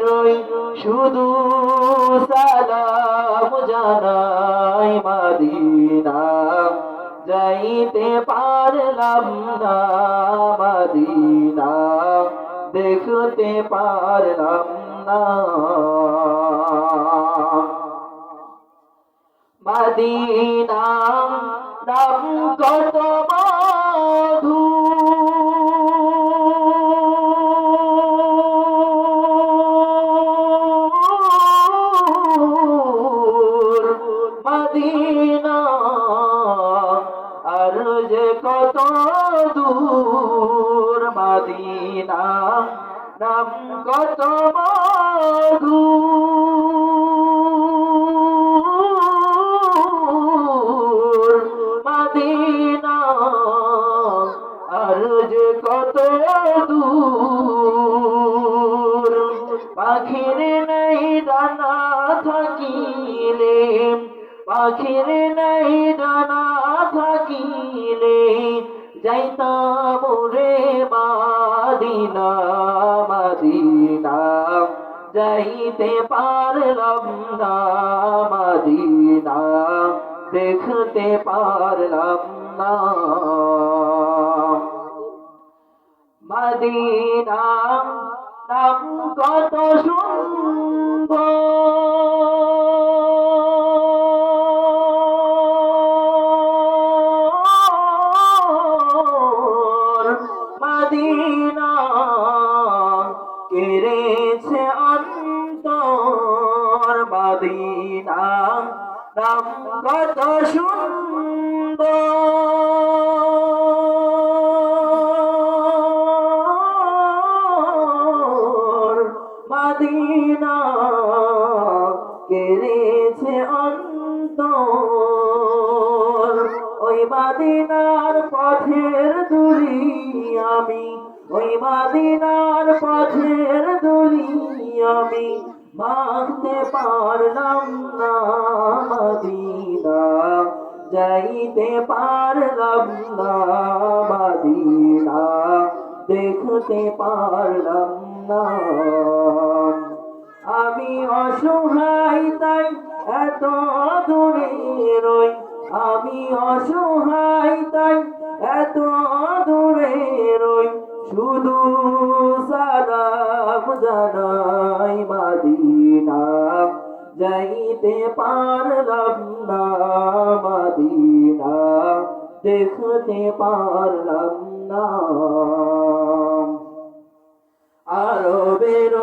রই শুধু সালাম জানাই মদিনা যাইতে পারলাম না মদিনা দেখতে পারলাম না মদিনা নাম কত মধু মদিনা আর যে কত দূর মদিনা নাম কত মধু মদিনা আর যে কত দূর পাখির নাই ডানা থাকিলে পাখির নাই ডানা থাকিলে যাইতাম রে মদিনা মদিনা যাইতে পারলাম না মদিনা দেখতে পারলাম না মদিনা নাম কত সুন্দর মদিনা কেড়েছে অন্তর মদিনা নাম কত সুন্দর মদিনা কেড়েছে অন্তর ওই মদিনার পথের দুলি আমি ওই মদিনার পথের দুলি আমি মাখতে পারলাম না মদিনা যাইতে পারলাম না মদিনা দেখতে পারলাম না আমি অসহায় তাই এত দূরে রই আমি অসহায় তাই এত দূরে রই শুধু সালাম জানাই মদিনা যাইতে পারলাম না মদিনা দেখতে পারলাম না আরবের